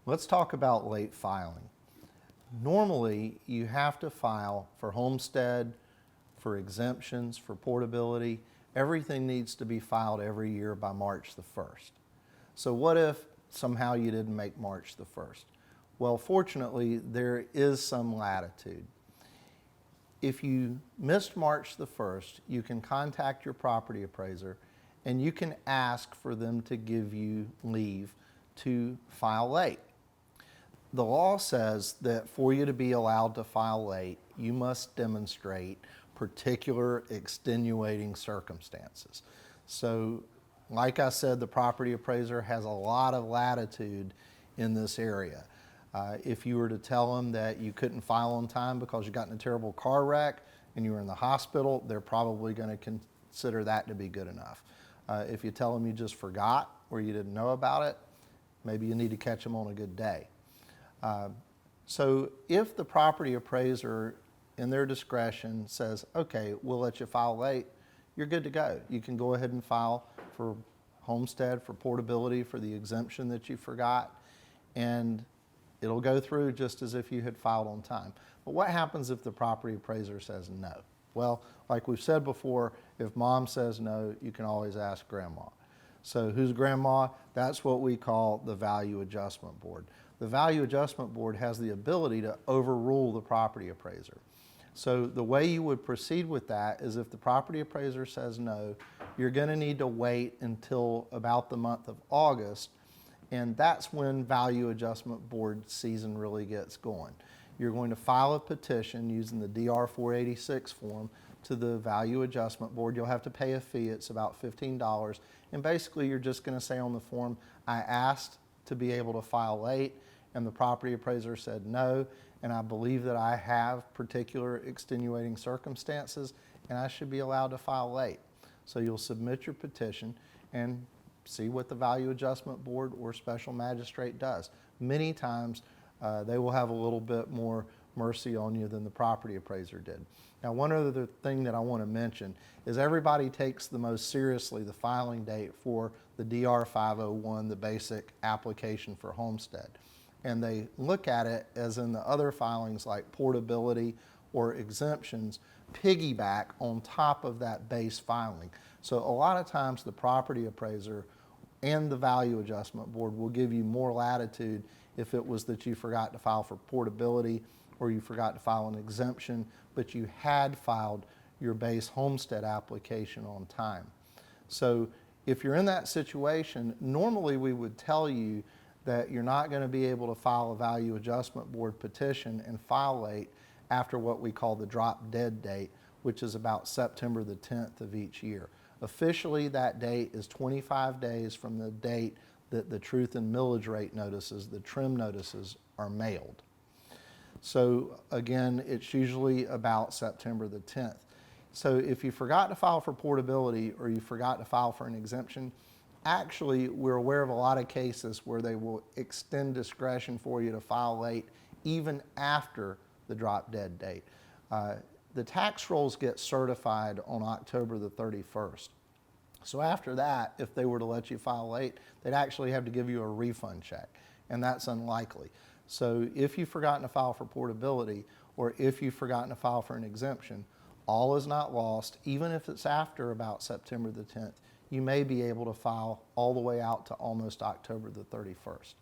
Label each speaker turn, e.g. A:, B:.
A: Let's talk about late filing. Normally, you have to file for homestead, for exemptions, for portability. Everything needs to be filed every year by March the 1st. So what if somehow you didn't make March the 1st? Well, fortunately, there is some latitude. If you missed March the 1st, you can contact your property appraiser and you can ask for them to give you leave to file late. The law says that for you to be allowed to file late, you must demonstrate particular extenuating circumstances. So, like I said, the property appraiser has a lot of latitude in this area. If you were to tell them that you couldn't file on time because you got in a terrible car wreck and you were in the hospital, they're probably going to consider that to be good enough. If you tell them you just forgot or you didn't know about it, maybe you need to catch them on a good day. So if the property appraiser in their discretion says, okay, we'll let you file late, you're good to go. You can go ahead and file for homestead, for portability, for the exemption that you forgot, and it'll go through just as if you had filed on time. But what happens if the property appraiser says no? Well, like we've said before, if mom says no, you can always ask grandma. So who's grandma? That's what we call the value adjustment board. The value adjustment board has the ability to overrule the property appraiser. So the way you would proceed with that is if the property appraiser says no, you're going to need to wait until about the month of August, and that's when value adjustment board season really gets going. You're going to file a petition using the DR 486 form to the value adjustment board. You'll have to pay a fee. It's about $15. And basically you're just going to say on the form, I asked to be able to file late and the property appraiser said no, and I believe that I have particular extenuating circumstances and I should be allowed to file late. So you'll submit your petition and see what the value adjustment board or special magistrate does. Many times they will have a little bit more mercy on you than the property appraiser did. Now, one other thing that I want to mention is everybody takes the most seriously the filing date for the DR 501, the basic application for homestead. And they look at it as in the other filings like portability or exemptions, piggyback on top of that base filing. So a lot of times the property appraiser and the value adjustment board will give you more latitude if it was that you forgot to file for portability or you forgot to file an exemption, but you had filed your base homestead application on time. So if you're in that situation, normally we would tell you that you're not going to be able to file a value adjustment board petition and file late after what we call the drop dead date, which is about September the 10th of each year. Officially, that date is 25 days from the date that the truth and millage rate notices, the trim notices, are mailed. So again, it's usually about September the 10th. So if you forgot to file for portability or you forgot to file for an exemption, actually we're aware of a lot of cases where they will extend discretion for you to file late even after the drop dead date. The tax rolls get certified on October the 31st. So after that, if they were to let you file late, they'd actually have to give you a refund check, and that's unlikely. So if you've forgotten to file for portability or if you've forgotten to file for an exemption, all is not lost. Even if it's after about September the 10th, you may be able to file all the way out to almost October the 31st.